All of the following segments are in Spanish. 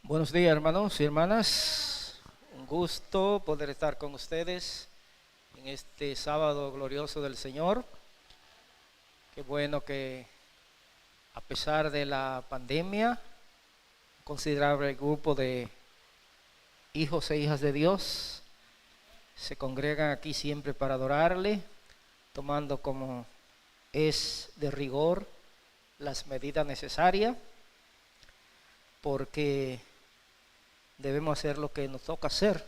Buenos días, hermanos y hermanas. Un gusto poder estar con ustedes en este sábado glorioso del Señor. Qué bueno que a pesar de la pandemia, un considerable grupo de hijos e hijas de Dios se congregan aquí siempre para adorarle, tomando como es de rigor las medidas necesarias, porque debemos hacer lo que nos toca hacer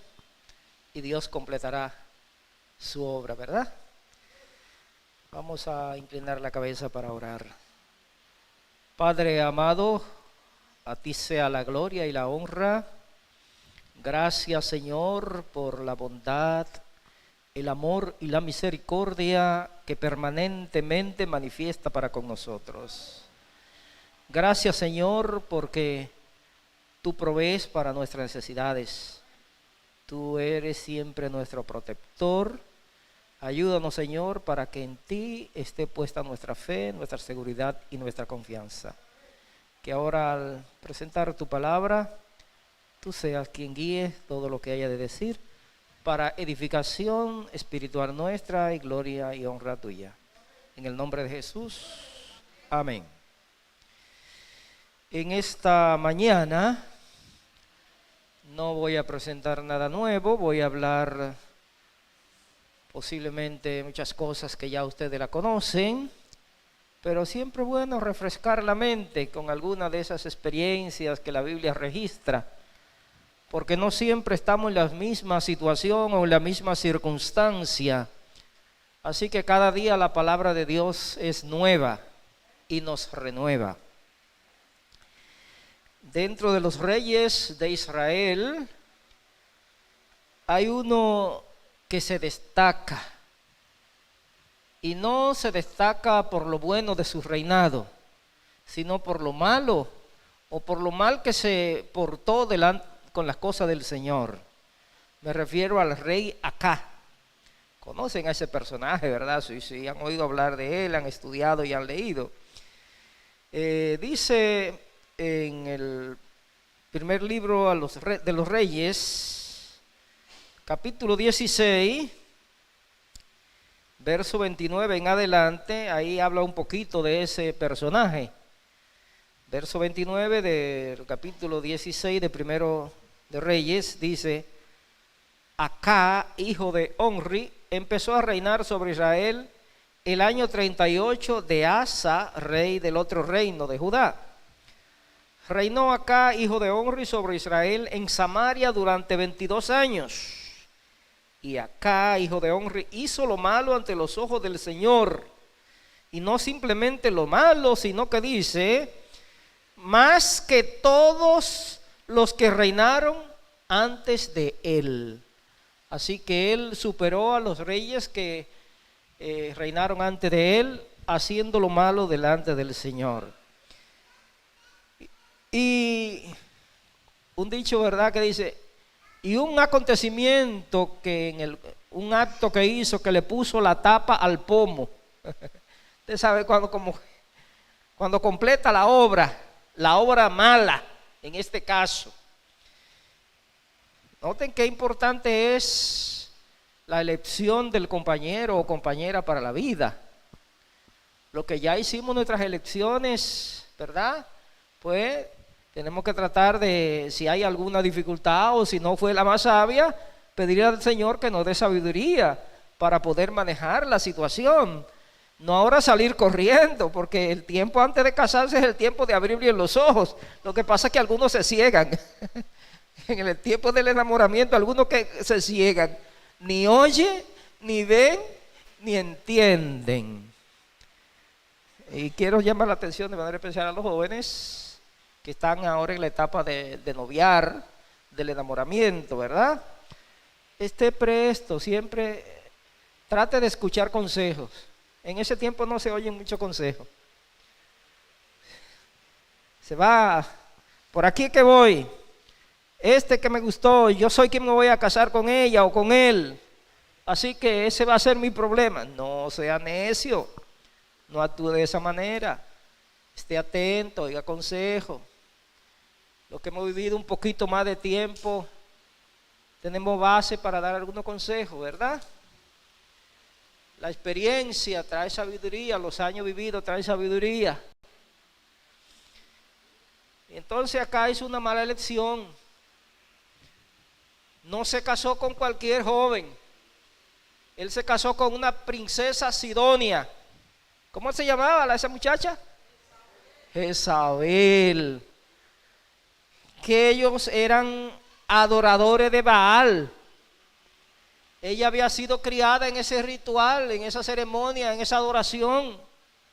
y Dios completará su obra, ¿verdad? Vamos a inclinar la cabeza para orar. Padre amado, a ti sea la gloria y la honra. Gracias, Señor, por la bondad, el amor y la misericordia que permanentemente manifiesta para con nosotros. Gracias, Señor, porque tú provees para nuestras necesidades. Tú eres siempre nuestro protector. Ayúdanos, Señor, para que en ti esté puesta nuestra fe, nuestra seguridad y nuestra confianza. Que ahora al presentar tu palabra, tú seas quien guíe todo lo que haya de decir para edificación espiritual nuestra y gloria y honra tuya. En el nombre de Jesús, amén. En esta mañana no voy a presentar nada nuevo, voy a hablar posiblemente muchas cosas que ya ustedes la conocen, pero siempre es bueno refrescar la mente con alguna de esas experiencias que la Biblia registra, porque no siempre estamos en la misma situación o en la misma circunstancia, así que cada día la palabra de Dios es nueva y nos renueva. Dentro de los reyes de Israel hay uno que se destaca, y no se destaca por lo bueno de su reinado, sino por lo malo o por lo mal que se portó con las cosas del Señor. Me refiero al rey Acá. Conocen a ese personaje, ¿verdad? Sí, han oído hablar de él, han estudiado y han leído. Dice en el primer libro de los Reyes, capítulo 16, verso 29 en adelante, ahí habla un poquito de ese personaje. Verso 29 del capítulo 16 de primero de Reyes dice: Acá, hijo de Omri, empezó a reinar sobre Israel el año 38 de Asa, rey del otro reino de Judá. Reinó Acá, hijo de Omri, sobre Israel en Samaria durante 22 años. Y Acá, hijo de Omri, hizo lo malo ante los ojos del Señor. Y no simplemente lo malo, sino que dice, más que todos los que reinaron antes de él. Así que él superó a los reyes que reinaron antes de él, haciendo lo malo delante del Señor. Y un dicho, ¿verdad?, que dice, y un acontecimiento un acto que hizo que le puso la tapa al pomo. Usted sabe cuando completa la obra mala, en este caso. Noten qué importante es la elección del compañero o compañera para la vida. Lo que ya hicimos nuestras elecciones, ¿verdad? Pues tenemos que tratar de, si hay alguna dificultad o si no fue la más sabia, pedirle al Señor que nos dé sabiduría para poder manejar la situación. No ahora salir corriendo, porque el tiempo antes de casarse es el tiempo de abrir bien los ojos. Lo que pasa es que algunos se ciegan. En el tiempo del enamoramiento, algunos que se ciegan, ni oyen, ni ven, ni entienden. Y quiero llamar la atención de manera especial a los jóvenes que están ahora en la etapa de noviar, del enamoramiento, ¿verdad? Esté presto, siempre trate de escuchar consejos. En ese tiempo no se oyen muchos consejos. Se va, por aquí que voy, que me gustó, yo soy quien me voy a casar con ella o con él, así que ese va a ser mi problema. No sea necio, no actúe de esa manera, esté atento, oiga consejo. Los que hemos vivido un poquito más de tiempo, tenemos base para dar algunos consejos, ¿verdad? La experiencia trae sabiduría, los años vividos traen sabiduría. Entonces acá hizo una mala elección. No se casó con cualquier joven. Él se casó con una princesa Sidonia. ¿Cómo se llamaba esa muchacha? Jezabel. Que ellos eran adoradores de Baal. Ella había sido criada en ese ritual, en esa ceremonia, en esa adoración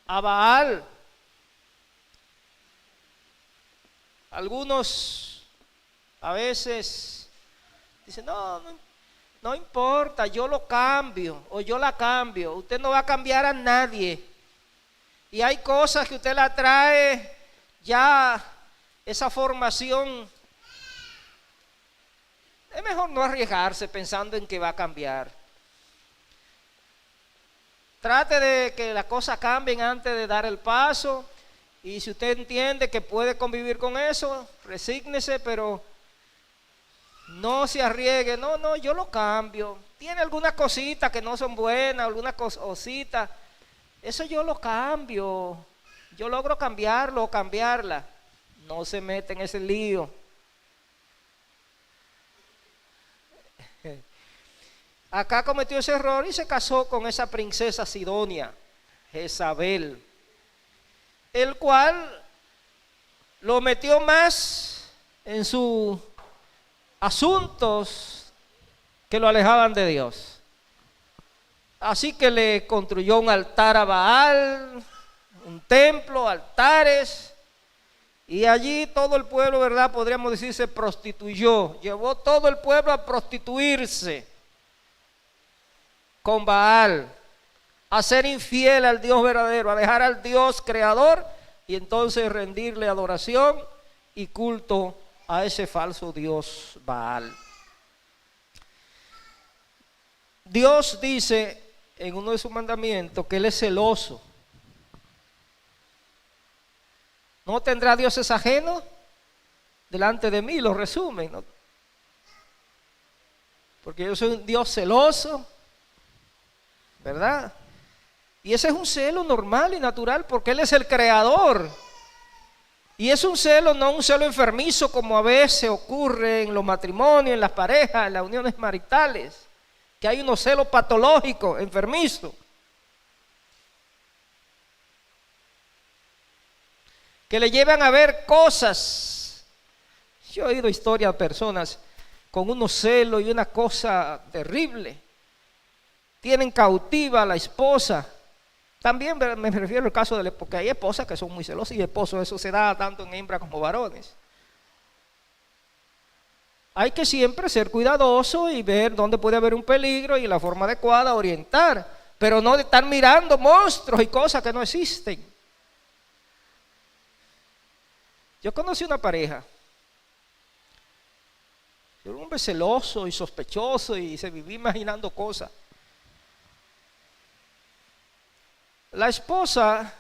a Baal. Algunos a veces dicen, no importa, yo lo cambio o yo la cambio. Usted no va a cambiar a nadie. Y hay cosas que usted la trae ya, esa formación. Es mejor no arriesgarse pensando en que va a cambiar. Trate de que las cosas cambien antes de dar el paso. Y si usted entiende que puede convivir con eso, resígnese, pero no se arriesgue. No, yo lo cambio. Tiene algunas cositas que no son buenas, algunas cositas. Eso yo lo cambio. Yo logro cambiarlo o cambiarla. No se mete en ese lío. Acá cometió ese error y se casó con esa princesa Sidonia, Jezabel, el cual lo metió más en sus asuntos que lo alejaban de Dios. Así que le construyó un altar a Baal, un templo, altares, y allí todo el pueblo, ¿verdad? Podríamos decir, se prostituyó. Llevó todo el pueblo a prostituirse con Baal, a ser infiel al Dios verdadero, a dejar al Dios creador y entonces rendirle adoración y culto a ese falso Dios Baal. Dios dice en uno de sus mandamientos que Él es celoso. ¿No tendrá dioses ajenos delante de mí? Lo resumen, ¿no? Porque yo soy un Dios celoso, ¿verdad? Y ese es un celo normal y natural porque Él es el creador. Y es un celo, no un celo enfermizo como a veces ocurre en los matrimonios, en las parejas, en las uniones maritales, que hay unos celos patológicos, enfermizos, que le llevan a ver cosas. Yo he oído historias de personas con unos celos y una cosa terrible. Tienen cautiva a la esposa. También me refiero al caso de porque hay esposas que son muy celosas y esposos, eso se da tanto en hembras como varones. Hay que siempre ser cuidadoso y ver dónde puede haber un peligro y la forma adecuada orientar, pero no de estar mirando monstruos y cosas que no existen. Yo conocí una pareja, era un hombre celoso y sospechoso y se vivía imaginando cosas. La esposa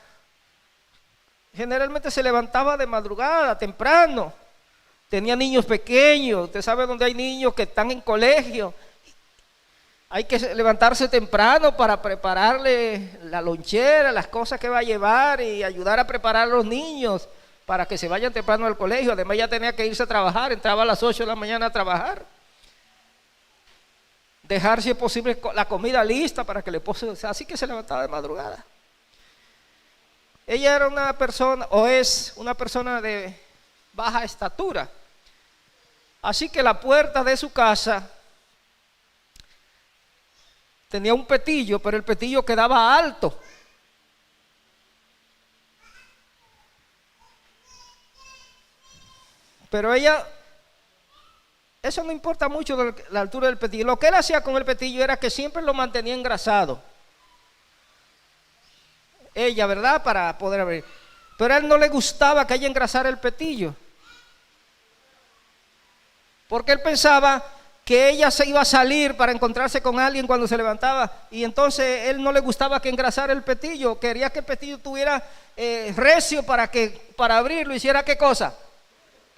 generalmente se levantaba de madrugada, temprano. Tenía niños pequeños. Usted sabe dónde hay niños que están en colegio. Hay que levantarse temprano para prepararle la lonchera, las cosas que va a llevar y ayudar a preparar a los niños para que se vayan temprano al colegio. Además ya tenía que irse a trabajar, entraba a las 8 de la mañana a trabajar. Dejar si es posible la comida lista para que el esposo, así que se levantaba de madrugada. Ella era una persona, o es una persona de baja estatura. Así que la puerta de su casa tenía un petillo, pero el petillo quedaba alto. Pero ella, eso no importa mucho de la altura del petillo. Lo que él hacía con el petillo era que siempre lo mantenía engrasado. Ella, ¿verdad? Para poder abrir. Pero a él no le gustaba que ella engrasara el petillo. Porque él pensaba que ella se iba a salir para encontrarse con alguien cuando se levantaba. Y entonces él no le gustaba que engrasara el petillo. Quería que el petillo tuviera recio para abrirlo. ¿Hiciera qué cosa?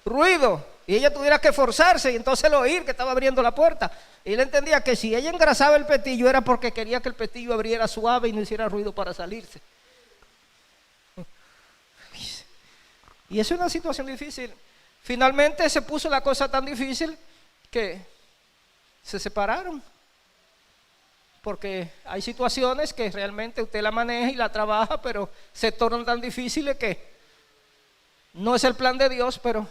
ruido y ella tuviera que forzarse y entonces el oír que estaba abriendo la puerta. Y él entendía que si ella engrasaba el petillo era porque quería que el petillo abriera suave y no hiciera ruido para salirse. Y eso es una situación difícil. Finalmente se puso la cosa tan difícil que se separaron. Porque hay situaciones que realmente usted la maneja y la trabaja, pero se tornan tan difíciles que no es el plan de Dios, pero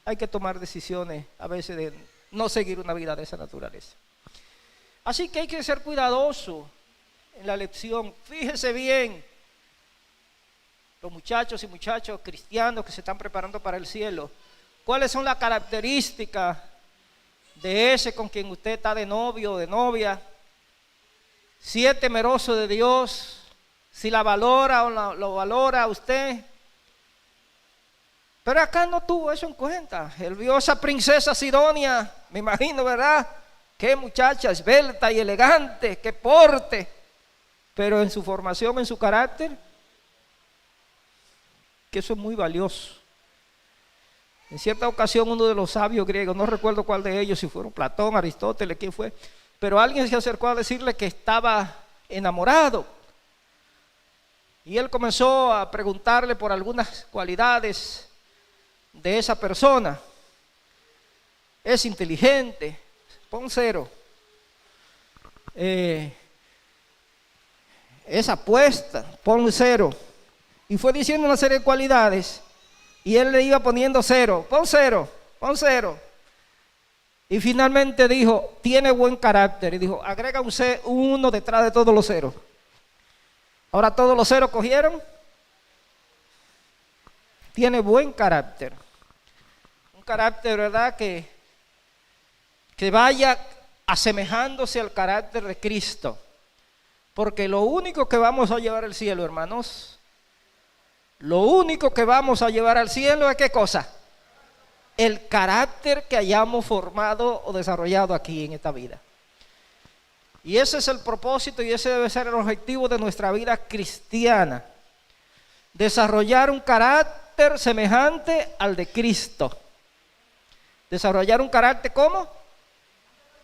hay que tomar decisiones a veces de no seguir una vida de esa naturaleza. Así que hay que ser cuidadoso en la elección. Fíjese bien, los muchachos y muchachas cristianos que se están preparando para el cielo, ¿cuáles son las características de ese con quien usted está de novio o de novia? Si es temeroso de Dios, si la valora o lo valora a usted. Pero acá no tuvo eso en cuenta. Él vio a esa princesa Sidonia, me imagino, ¿verdad? Qué muchacha esbelta y elegante, qué porte. Pero en su formación, en su carácter, que eso es muy valioso. En cierta ocasión uno de los sabios griegos, no recuerdo cuál de ellos, si fueron Platón, Aristóteles, quién fue, pero alguien se acercó a decirle que estaba enamorado. Y él comenzó a preguntarle por algunas cualidades de esa persona. Es inteligente, pon 0. Es apuesta, pon 0. Y fue diciendo una serie de cualidades y él le iba poniendo 0, pon 0, pon 0. Y finalmente dijo, tiene buen carácter. Y dijo, agrega un 1 detrás de todos los 0. Ahora todos los 0 cogieron. Tiene buen carácter. Un carácter, ¿verdad? Que vaya asemejándose al carácter de Cristo. Porque lo único que vamos a llevar al cielo, hermanos, lo único que vamos a llevar al cielo es ¿qué cosa? El carácter que hayamos formado o desarrollado aquí en esta vida. Y ese es el propósito y ese debe ser el objetivo de nuestra vida cristiana. Desarrollar un carácter semejante al de Cristo. Desarrollar un carácter ¿cómo?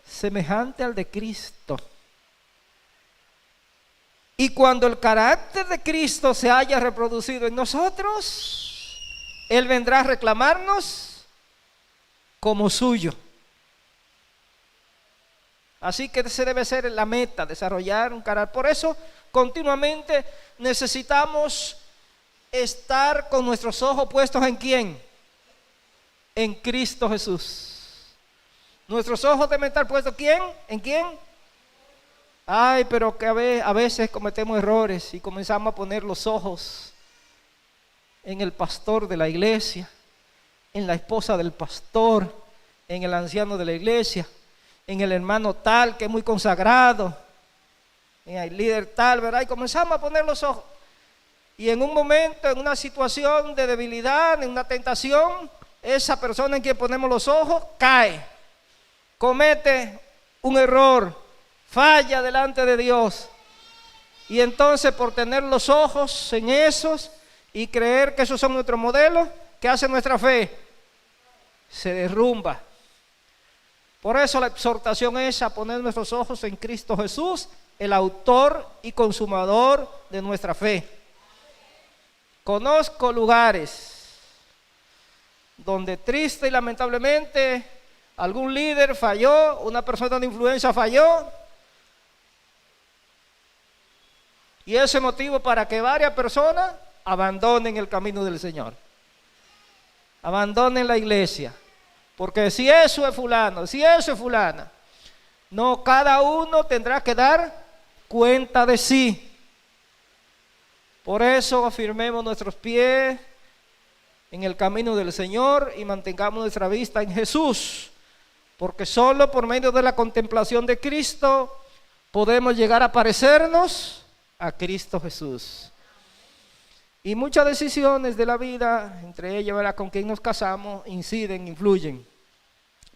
Semejante al de Cristo. Y cuando el carácter de Cristo se haya reproducido en nosotros, Él vendrá a reclamarnos como suyo. Así que ese debe ser la meta, desarrollar un carácter. Por eso continuamente necesitamos estar con nuestros ojos puestos ¿en quién? En Cristo Jesús. Nuestros ojos deben estar puestos ¿quién? ¿En quién? Ay, pero que a veces cometemos errores y comenzamos a poner los ojos en el pastor de la iglesia, en la esposa del pastor, en el anciano de la iglesia, en el hermano tal que es muy consagrado, en el líder tal, ¿verdad? Y comenzamos a poner los ojos. Y en un momento, en una situación de debilidad, en una tentación, esa persona en quien ponemos los ojos cae, comete un error, falla delante de Dios. Y entonces por tener los ojos en esos y creer que esos son nuestros modelos, ¿qué hace nuestra fe? Se derrumba. Por eso la exhortación es a poner nuestros ojos en Cristo Jesús, el autor y consumador de nuestra fe. Conozco lugares donde triste y lamentablemente algún líder falló, una persona de influencia falló, y ese es motivo para que varias personas abandonen el camino del Señor, abandonen la iglesia, porque si eso es fulano, si eso es fulana, no, cada uno tendrá que dar cuenta de sí. Por eso afirmemos nuestros pies en el camino del Señor y mantengamos nuestra vista en Jesús, porque solo por medio de la contemplación de Cristo podemos llegar a parecernos a Cristo Jesús. Y muchas decisiones de la vida, entre ellas, ¿verdad?, con quien nos casamos, inciden, influyen,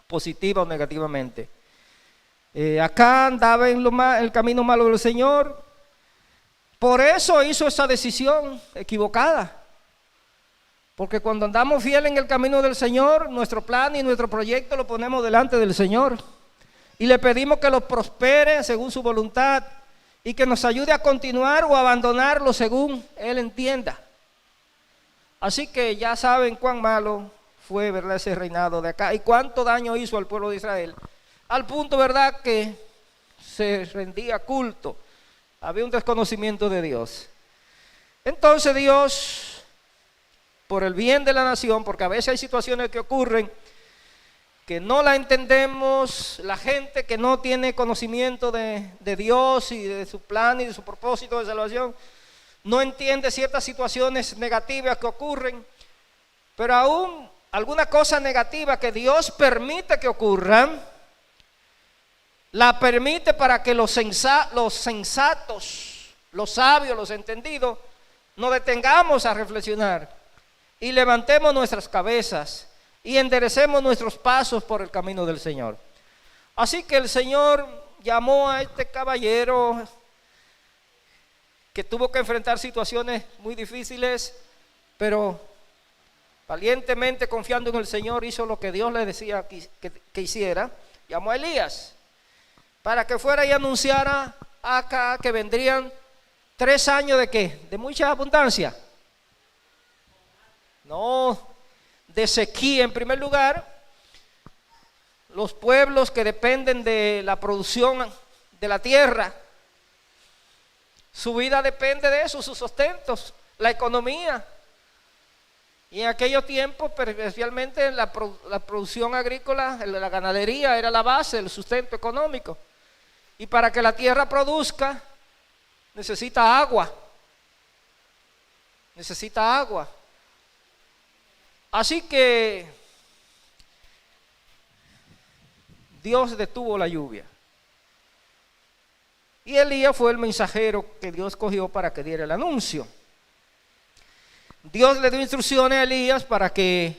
positiva o negativamente. Acá andaba en el camino malo del Señor, por eso hizo esa decisión equivocada. Porque cuando andamos fieles en el camino del Señor, nuestro plan y nuestro proyecto lo ponemos delante del Señor. Y le pedimos que lo prospere según su voluntad y que nos ayude a continuar o abandonarlo según Él entienda. Así que ya saben cuán malo fue, ¿verdad?, ese reinado de acá y cuánto daño hizo al pueblo de Israel. Al punto, ¿verdad?, que se rendía culto. Había un desconocimiento de Dios. Entonces Dios, por el bien de la nación, porque a veces hay situaciones que ocurren que no la entendemos, la gente que no tiene conocimiento de Dios y de su plan y de su propósito de salvación, no entiende ciertas situaciones negativas que ocurren, pero aún alguna cosa negativa que Dios permite que ocurran, la permite para que los sensatos, los sabios, los entendidos, nos detengamos a reflexionar y levantemos nuestras cabezas y enderecemos nuestros pasos por el camino del Señor. Así que el Señor llamó a este caballero que tuvo que enfrentar situaciones muy difíciles, pero valientemente confiando en el Señor hizo lo que Dios le decía que hiciera. Llamó a Elías para que fuera y anunciara acá que vendrían 3 años de ¿qué? De mucha abundancia. No, de sequía en primer lugar. Los pueblos que dependen de la producción de la tierra, su vida depende de eso, sus sustentos, la economía. Y en aquellos tiempos, especialmente la producción agrícola, la ganadería era la base del sustento económico. Y para que la tierra produzca, necesita agua. Necesita agua. Así que Dios detuvo la lluvia. Y Elías fue el mensajero que Dios cogió para que diera el anuncio. Dios le dio instrucciones a Elías para que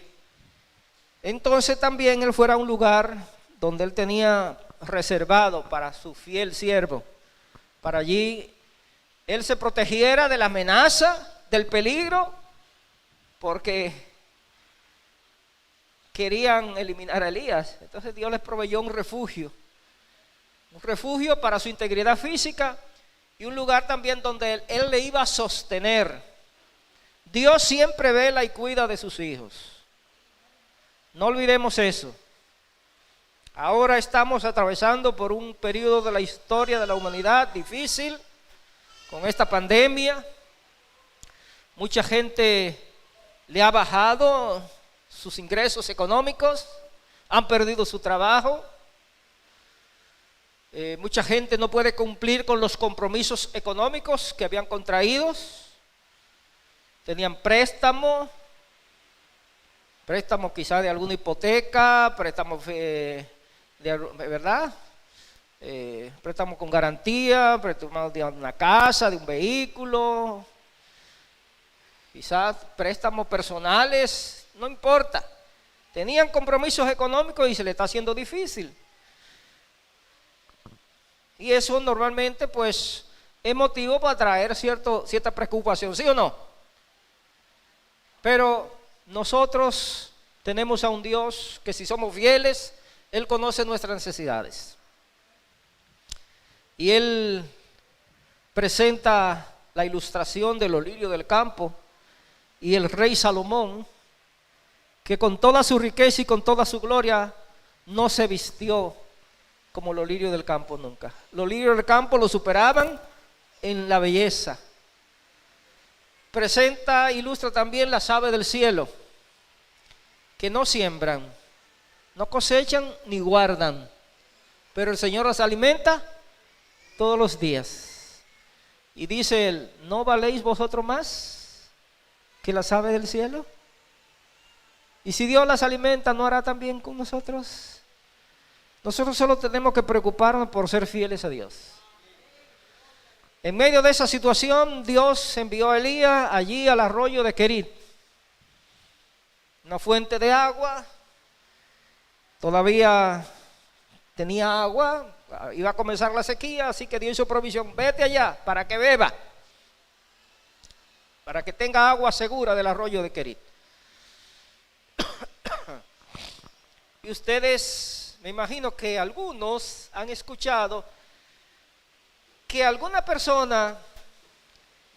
entonces también él fuera a un lugar donde él tenía reservado para su fiel siervo. Para allí él se protegiera de la amenaza, del peligro, porque querían eliminar a Elías. Entonces Dios les proveyó un refugio para su integridad física y un lugar también donde él le iba a sostener. Dios siempre vela y cuida de sus hijos. No olvidemos eso. Ahora estamos atravesando por un periodo de la historia de la humanidad difícil, con esta pandemia. Mucha gente le ha bajado sus ingresos económicos, han perdido su trabajo. Mucha gente no puede cumplir con los compromisos económicos que habían contraídos. Tenían préstamos quizás de alguna hipoteca, préstamos ¿verdad? Préstamos con garantía, préstamos de una casa, de un vehículo, quizás préstamos personales, no importa. Tenían compromisos económicos y se les está haciendo difícil. Y eso normalmente pues es motivo para traer cierta preocupación, ¿sí o no? Pero nosotros tenemos a un Dios que si somos fieles, Él conoce nuestras necesidades. Y Él presenta la ilustración de los lirios del campo y el rey Salomón, que con toda su riqueza y con toda su gloria no se vistió como los lirios del campo nunca. Los lirios del campo lo superaban en la belleza. Ilustra también las aves del cielo, que no siembran, no cosechan ni guardan, pero el Señor las alimenta todos los días. Y dice Él, ¿no valéis vosotros más que las aves del cielo? Y si Dios las alimenta, ¿no hará también con nosotros? Nosotros solo tenemos que preocuparnos por ser fieles a Dios. En medio de esa situación, Dios envió a Elías allí al arroyo de Querit, una fuente de agua. Todavía tenía agua, iba a comenzar la sequía, así que Dios hizo provisión. Vete allá para que beba, para que tenga agua segura del arroyo de Querit. Y ustedes, me imagino que algunos han escuchado que alguna persona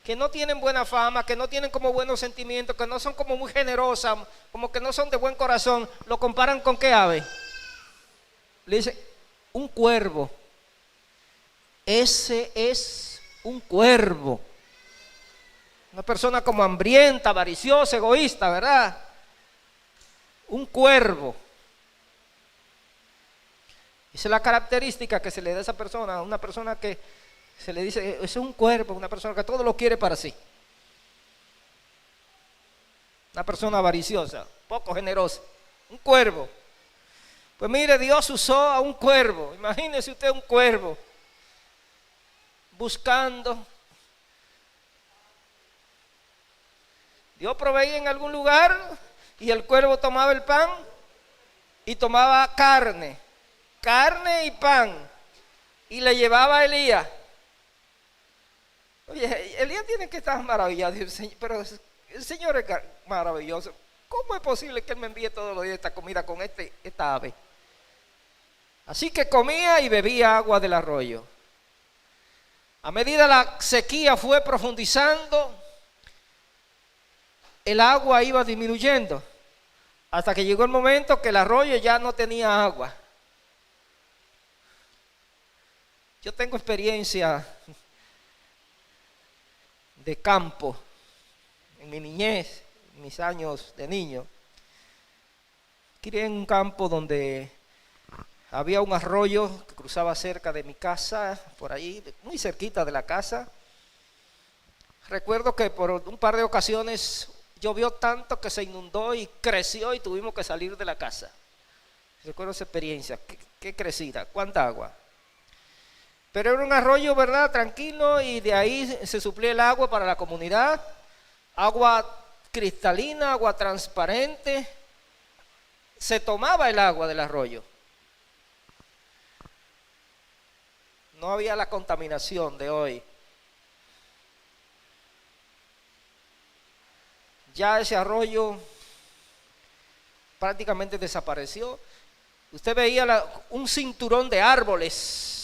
que no tienen buena fama, que no tienen como buenos sentimientos, que no son como muy generosas, como que no son de buen corazón, lo comparan con ¿qué ave? Le dice, un cuervo. Ese es un cuervo. Una persona como hambrienta, avariciosa, egoísta, ¿verdad? Un cuervo. Esa es la característica que se le da a esa persona, una persona que se le dice, es un cuervo, una persona que todo lo quiere para sí. Una persona avariciosa, poco generosa, un cuervo. Pues mire, Dios usó a un cuervo, imagínese usted un cuervo, buscando. Dios proveía en algún lugar y el cuervo tomaba el pan y tomaba carne y pan, y le llevaba a Elías. Oye, Elías tiene que estar maravillado, pero el Señor es maravilloso. ¿Cómo es posible que Él me envíe todos los días esta comida con esta ave? Así que comía y bebía agua del arroyo. A medida la sequía fue profundizando, el agua iba disminuyendo, hasta que llegó el momento que el arroyo ya no tenía agua. Yo tengo experiencia de campo en mi niñez, en mis años de niño. Crié en un campo donde había un arroyo que cruzaba cerca de mi casa, por ahí, muy cerquita de la casa. Recuerdo que por un par de ocasiones llovió tanto que se inundó y creció y tuvimos que salir de la casa. Recuerdo esa experiencia, qué crecida, cuánta agua. Pero era un arroyo, ¿verdad?, tranquilo, y de ahí se suplía el agua para la comunidad. Agua cristalina, agua transparente. Se tomaba el agua del arroyo. No había la contaminación de hoy. Ya ese arroyo prácticamente desapareció. Usted veía un cinturón de árboles.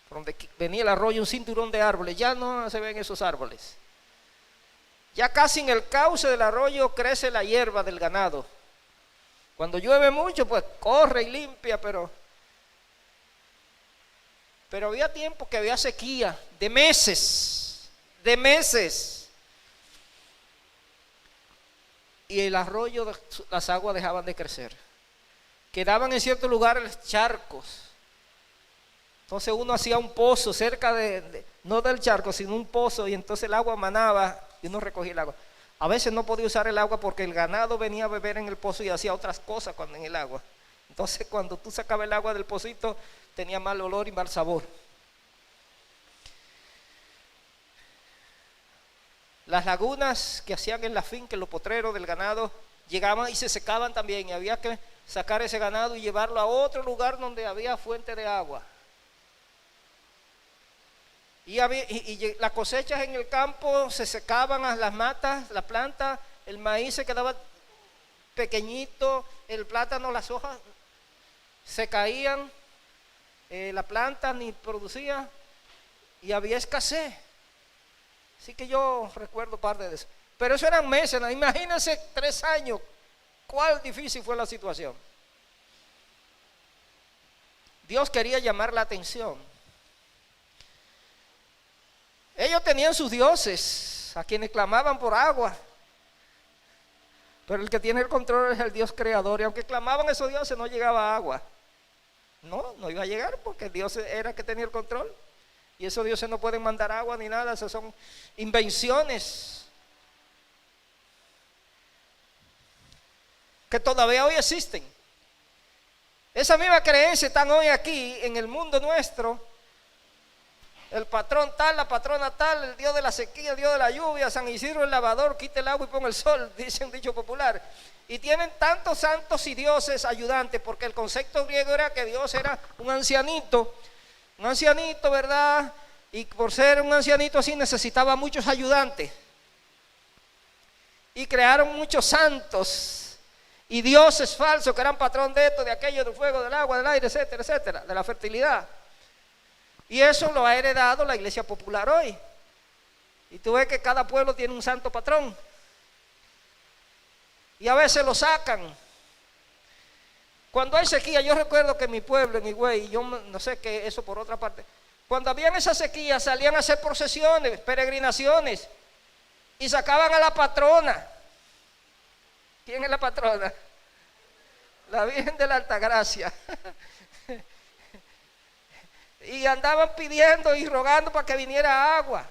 Por donde venía el arroyo, un cinturón de árboles. Ya no se ven esos árboles. Ya casi en el cauce del arroyo crece la hierba del ganado. Cuando llueve mucho, pues corre y limpia, pero había tiempo que había sequía de meses. Y el arroyo, las aguas dejaban de crecer. Quedaban en ciertos lugares charcos. Entonces uno hacía un pozo cerca no del charco, sino un pozo, y entonces el agua manaba y uno recogía el agua. A veces no podía usar el agua porque el ganado venía a beber en el pozo y hacía otras cosas cuando en el agua. Entonces cuando tú sacabas el agua del pocito tenía mal olor y mal sabor. Las lagunas que hacían en la finca, en los potreros del ganado, llegaban y se secaban también, y había que sacar ese ganado y llevarlo a otro lugar donde había fuente de agua. Y las cosechas en el campo se secaban, las matas, la planta, el maíz se quedaba pequeñito, el plátano, las hojas se caían, la planta ni producía y había escasez. Así que yo recuerdo parte de eso. Pero eso eran meses, ¿no? Imagínense 3 años, cuál difícil fue la situación. Dios quería llamar la atención. Ellos tenían sus dioses, a quienes clamaban por agua. Pero el que tiene el control es el Dios creador. Y aunque clamaban esos dioses, no llegaba agua. No iba a llegar porque Dios era el que tenía el control. Y esos dioses no pueden mandar agua ni nada, esas son invenciones que todavía hoy existen. Esa misma creencia están hoy aquí en el mundo nuestro. El patrón tal, la patrona tal, el Dios de la sequía, el Dios de la lluvia, San Isidro el lavador, quita el agua y pone el sol, dice un dicho popular. Y tienen tantos santos y dioses ayudantes, porque el concepto griego era que Dios era un ancianito, ¿verdad? Y por ser un ancianito así necesitaba muchos ayudantes. Y crearon muchos santos y dioses falsos que eran patrón de esto, de aquello, del fuego, del agua, del aire, etcétera, etcétera, de la fertilidad. Y eso lo ha heredado la iglesia popular hoy. Y tú ves que cada pueblo tiene un santo patrón. Y a veces lo sacan. Cuando hay sequía, yo recuerdo que en mi pueblo, en Higüey, yo no sé qué, eso por otra parte, cuando habían esas sequías salían a hacer procesiones, peregrinaciones, y sacaban a la patrona. ¿Quién es la patrona? La Virgen de la Altagracia. Y andaban pidiendo y rogando para que viniera agua.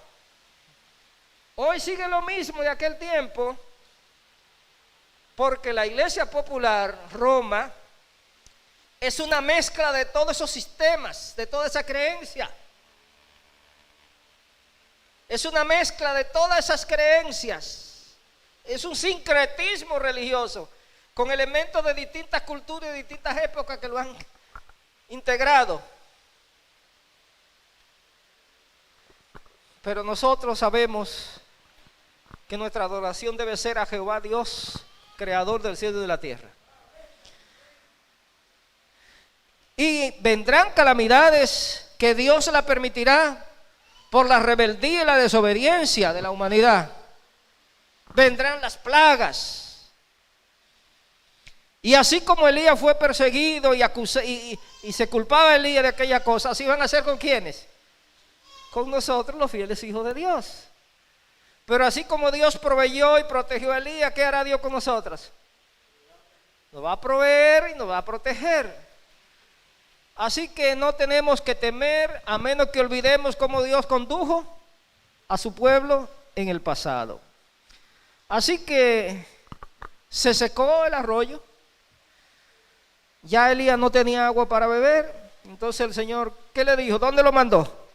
Hoy sigue lo mismo de aquel tiempo, porque la iglesia popular, Roma, es una mezcla de todos esos sistemas, de toda esa creencia. Es una mezcla de todas esas creencias. Es un sincretismo religioso con elementos de distintas culturas y distintas épocas que lo han integrado. Pero nosotros sabemos que nuestra adoración debe ser a Jehová Dios, creador del cielo y de la tierra. Y vendrán calamidades que Dios la permitirá por la rebeldía y la desobediencia de la humanidad. Vendrán las plagas. Y así como Elías fue perseguido y se culpaba a Elías de aquella cosa, así van a ser con ¿quiénes? Con nosotros, los fieles hijos de Dios. Pero así como Dios proveyó y protegió a Elías, ¿qué hará Dios con nosotros? Nos va a proveer y nos va a proteger. Así que no tenemos que temer, a menos que olvidemos cómo Dios condujo a su pueblo en el pasado. Así que se secó el arroyo. Ya Elías no tenía agua para beber. Entonces el Señor, ¿qué le dijo? ¿Dónde lo mandó?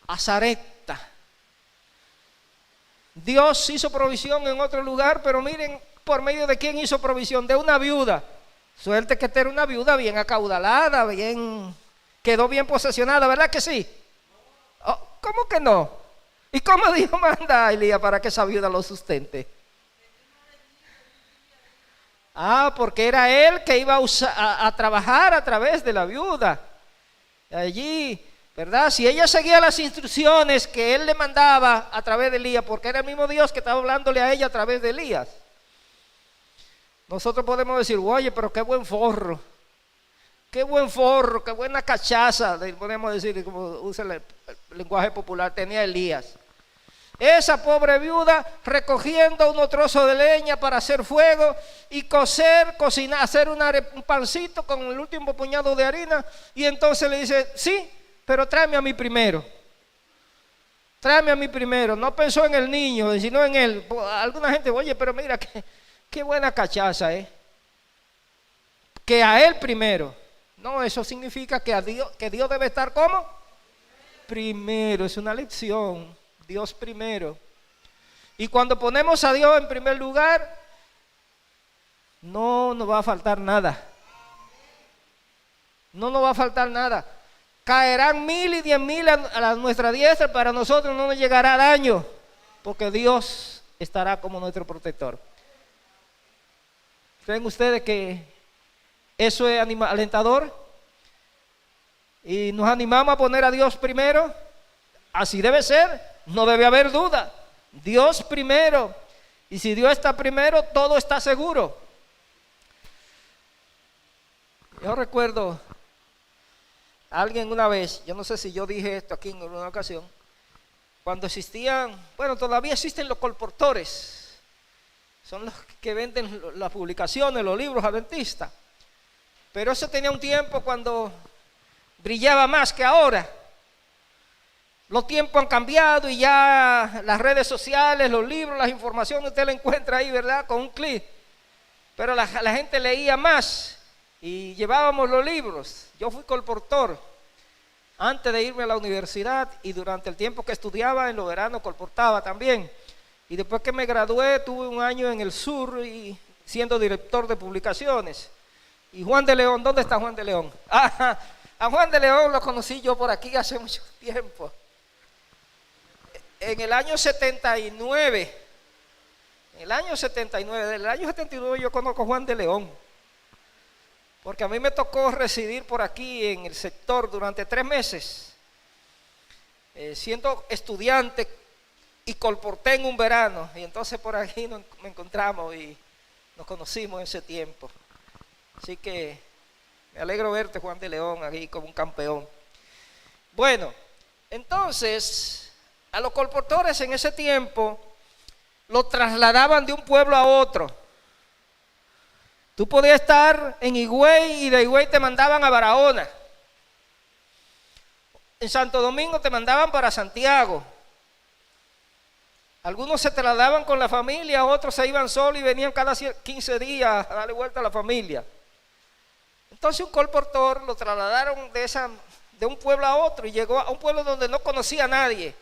A Sarepta. Dios hizo provisión en otro lugar, pero miren por medio de quién hizo provisión, de una viuda. Suerte que esta era una viuda bien acaudalada, quedó bien posesionada, ¿verdad que sí? Oh, ¿cómo que no? ¿Y cómo Dios manda a Elías para que esa viuda lo sustente? Porque era él que iba a trabajar a través de la viuda. Allí, ¿verdad? Si ella seguía las instrucciones que él le mandaba a través de Elías, porque era el mismo Dios que estaba hablándole a ella a través de Elías. Nosotros podemos decir, oye, pero qué buen forro, qué buena cachaza, podemos decir, como usa el lenguaje popular, tenía Elías. Esa pobre viuda recogiendo unos trozos de leña para hacer fuego y cocinar, hacer un pancito con el último puñado de harina, y entonces le dice, sí, pero tráeme a mí primero. No pensó en el niño, sino en él. Alguna gente, oye, pero mira qué buena cachaza, que a él primero. No, eso significa que Dios debe estar ¿cómo? Primero, es una lección. Dios primero. Y cuando ponemos a Dios en primer lugar, no nos va a faltar nada. No nos va a faltar nada. Caerán 1000 y 10.000 a nuestra diestra, para nosotros no nos llegará daño, porque Dios estará como nuestro protector. ¿Creen ustedes que eso es alentador? Y nos animamos a poner a Dios primero. Así debe ser, no debe haber duda. Dios primero. Y si Dios está primero, todo está seguro. Yo recuerdo a alguien una vez, yo no sé si yo dije esto aquí en una ocasión, cuando existían, todavía existen los colportores. Son los que venden las publicaciones, los libros adventistas. Pero eso tenía un tiempo cuando brillaba más que ahora. Los tiempos han cambiado y ya las redes sociales, los libros, las informaciones, usted la encuentra ahí, ¿verdad? Con un clic. Pero la gente leía más y llevábamos los libros. Yo fui colportor antes de irme a la universidad, y durante el tiempo que estudiaba en los veranos colportaba también. Y después que me gradué, tuve un año en el sur y siendo director de publicaciones. Y Juan de León, ¿dónde está Juan de León? A Juan de León lo conocí yo por aquí hace mucho tiempo. En el año 79, el año 79, del año 79 yo conozco a Juan de León, porque a mí me tocó residir por aquí en el sector durante 3 meses, siendo estudiante, y colporté en un verano, y entonces por aquí nos encontramos y nos conocimos en ese tiempo. Así que me alegro verte, Juan de León, aquí como un campeón. Bueno, entonces a los colportores en ese tiempo lo trasladaban de un pueblo a otro. Tú podías estar en Higüey y de Higüey te mandaban a Barahona. En Santo Domingo te mandaban para Santiago. Algunos se trasladaban con la familia, otros se iban solos y venían cada 15 días a darle vuelta a la familia. Entonces un colportor lo trasladaron de un pueblo a otro y llegó a un pueblo donde no conocía a nadie.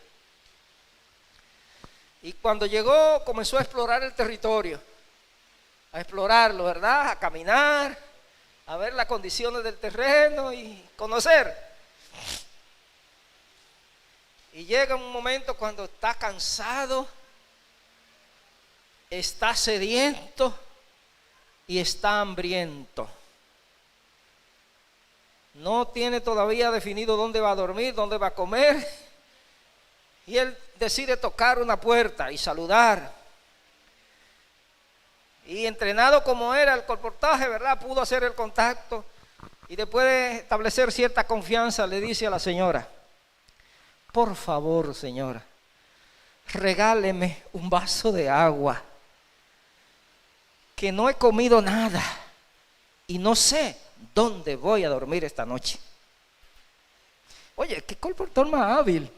Y cuando llegó comenzó a explorar el territorio, a explorarlo, ¿verdad? A caminar, a ver las condiciones del terreno y conocer. Y llega un momento cuando está cansado, está sediento y está hambriento. No tiene todavía definido dónde va a dormir, dónde va a comer. Y él decide tocar una puerta y saludar. Y entrenado como era el colportaje, ¿verdad? Pudo hacer el contacto. Y después de establecer cierta confianza, le dice a la señora: por favor, señora, regáleme un vaso de agua, que no he comido nada y no sé dónde voy a dormir esta noche. Oye, qué colportor más hábil.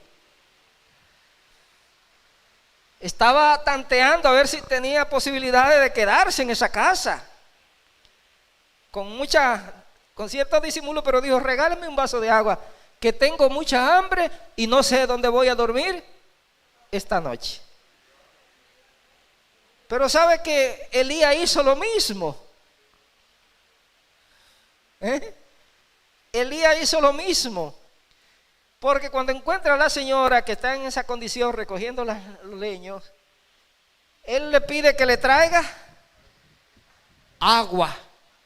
Estaba tanteando a ver si tenía posibilidades de quedarse en esa casa. Con cierto disimulo, pero dijo: regáleme un vaso de agua, que tengo mucha hambre y no sé dónde voy a dormir esta noche. Pero sabe que Elías hizo lo mismo. Elías hizo lo mismo. Porque cuando encuentra a la señora que está en esa condición recogiendo los leños, él le pide que le traiga agua,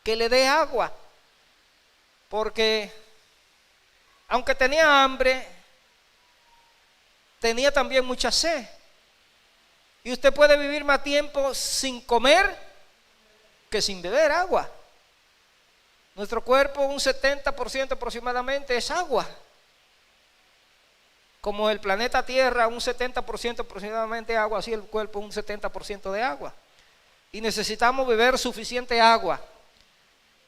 que le dé agua. Porque aunque tenía hambre, tenía también mucha sed. Y usted puede vivir más tiempo sin comer que sin beber agua. Nuestro cuerpo, un 70% aproximadamente es agua. Como el planeta Tierra, un 70% aproximadamente agua, así el cuerpo un 70% de agua. Y necesitamos beber suficiente agua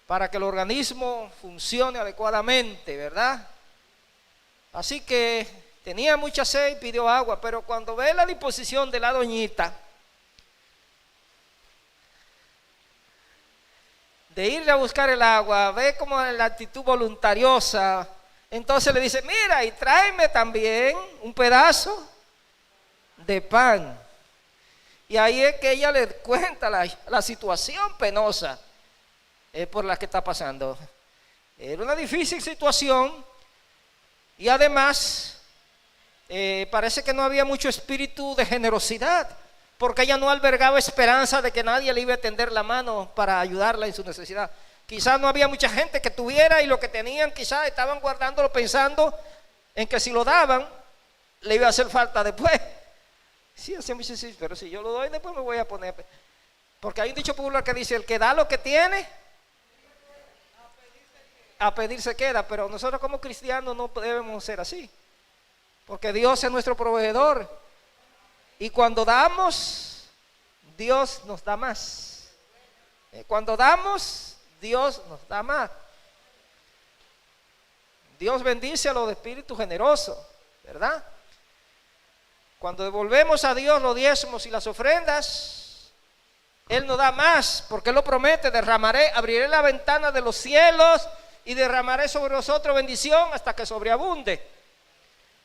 para que el organismo funcione adecuadamente, ¿verdad? Así que tenía mucha sed y pidió agua, pero cuando ve la disposición de la doñita de irle a buscar el agua, ve como la actitud voluntariosa, entonces le dice: mira, y tráeme también un pedazo de pan. Y ahí es que ella le cuenta la situación penosa por la que está pasando. Era una difícil situación y además parece que no había mucho espíritu de generosidad, porque ella no albergaba esperanza de que nadie le iba a tender la mano para ayudarla en su necesidad. Quizás no había mucha gente que tuviera, y lo que tenían quizás estaban guardándolo pensando en que si lo daban le iba a hacer falta después. Sí, pero si yo lo doy después me voy a poner. Porque hay un dicho popular que dice: el que da lo que tiene, a pedir se queda. Pero nosotros como cristianos no debemos ser así, porque Dios es nuestro proveedor, y cuando damos, Dios nos da más. Cuando damos, Dios nos da más. Dios bendice a los de espíritu generoso, ¿verdad? Cuando devolvemos a Dios los diezmos y las ofrendas, Él nos da más, porque Él lo promete: abriré la ventana de los cielos y derramaré sobre nosotros bendición hasta que sobreabunde.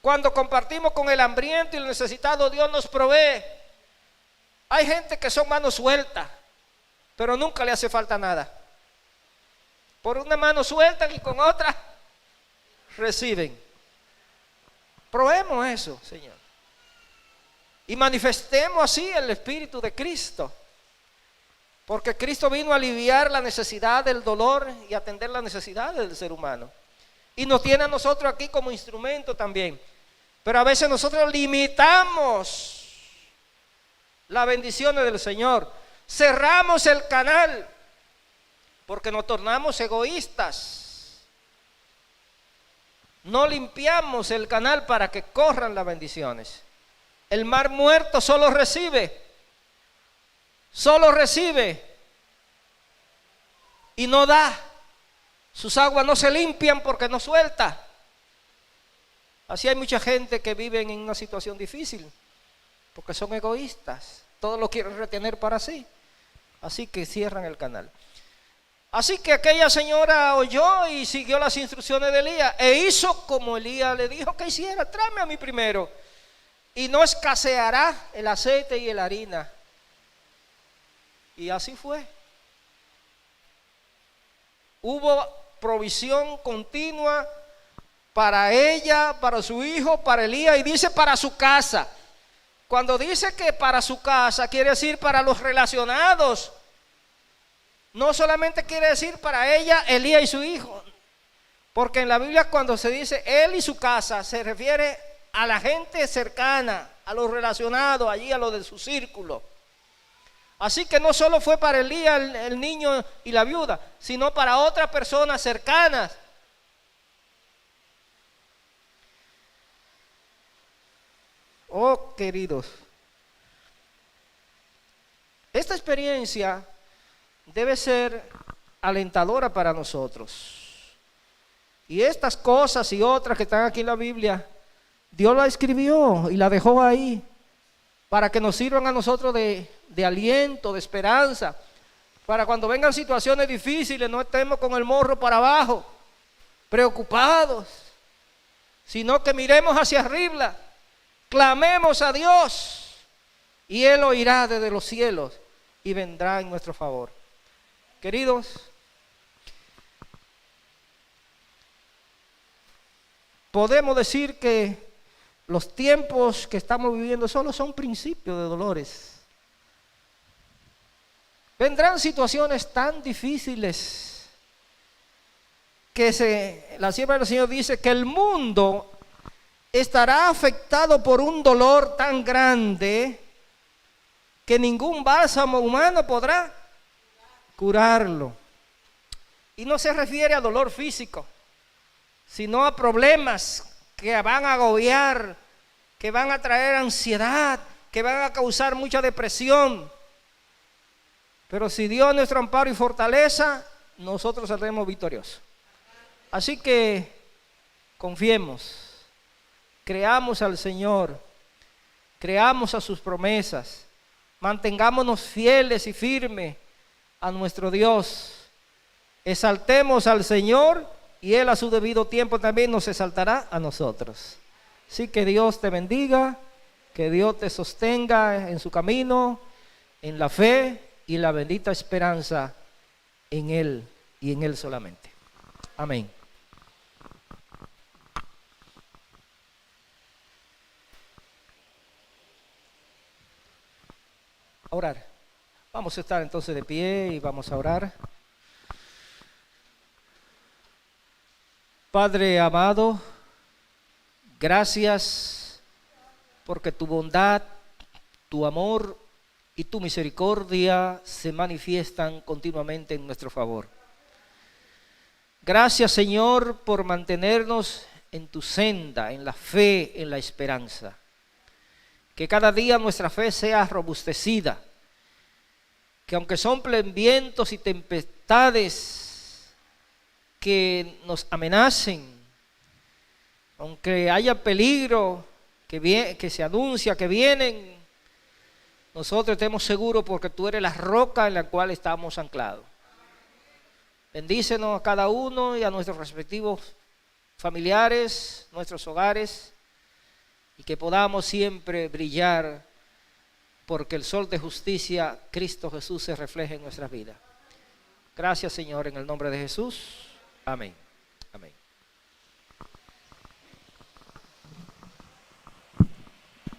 Cuando compartimos con el hambriento y el necesitado, Dios nos provee. Hay gente que son manos sueltas, pero nunca le hace falta nada. Por una mano sueltan y con otra reciben. Probemos eso, Señor. y manifestemos así el Espíritu de Cristo. Porque Cristo vino a aliviar la necesidad del dolor y atender las necesidades del ser humano. Y nos tiene a nosotros aquí como instrumento también. Pero a veces nosotros limitamos las bendiciones del Señor. Cerramos el canal porque nos tornamos egoístas. No limpiamos el canal para que corran las bendiciones. El mar muerto solo recibe y no da. Sus aguas no se limpian porque no suelta. Así hay mucha gente que vive en una situación difícil porque son egoístas, todo lo quieren retener para sí, así que cierran el canal. Así que aquella señora oyó y siguió las instrucciones de Elías e hizo como Elías le dijo que hiciera. Tráeme a mí primero y no escaseará el aceite y la harina. Y así fue. Hubo provisión continua para ella, para su hijo, para Elías, y dice para su casa. Cuando dice que para su casa, quiere decir para los relacionados. No solamente quiere decir para ella, Elías y su hijo. Porque en la Biblia cuando se dice él y su casa, se refiere a la gente cercana, a los relacionados, allí a los de su círculo. Así que no solo fue para Elías, el niño y la viuda, sino para otras personas cercanas. Oh, queridos, esta experiencia debe ser alentadora para nosotros. Y estas cosas y otras que están aquí en la Biblia, Dios la escribió y la dejó ahí para que nos sirvan a nosotros de aliento, de esperanza, para cuando vengan situaciones difíciles no estemos con el morro para abajo, preocupados, sino que miremos hacia arriba. Clamemos a Dios y Él oirá desde los cielos y vendrá en nuestro favor. Queridos, podemos decir que los tiempos que estamos viviendo solo son principios de dolores. Vendrán situaciones tan difíciles que la sierva del Señor dice que el mundo estará afectado por un dolor tan grande que ningún bálsamo humano podrá curarlo. Y no se refiere a dolor físico, sino a problemas que van a agobiar, que van a traer ansiedad, que van a causar mucha depresión. Pero si Dios es nuestro amparo y fortaleza, nosotros saldremos victoriosos. Así que confiemos. Creamos al Señor, creamos a sus promesas, mantengámonos fieles y firmes a nuestro Dios, exaltemos al Señor y Él a su debido tiempo también nos exaltará a nosotros. Así que Dios te bendiga, que Dios te sostenga en su camino, en la fe y la bendita esperanza en Él y en Él solamente. Amén. Orar. Vamos a estar entonces de pie y vamos a orar. Padre amado, gracias porque tu bondad, tu amor y tu misericordia se manifiestan continuamente en nuestro favor. Gracias, Señor, por mantenernos en tu senda, en la fe, en la esperanza. Que cada día nuestra fe sea robustecida, que aunque soplen vientos y tempestades que nos amenacen, aunque haya peligro que se anuncia que vienen, nosotros estemos seguros porque tú eres la roca en la cual estamos anclados. Bendícenos a cada uno y a nuestros respectivos familiares, nuestros hogares, y que podamos siempre brillar porque el sol de justicia, Cristo Jesús, se refleje en nuestras vidas. Gracias, Señor, en el nombre de Jesús. Amén.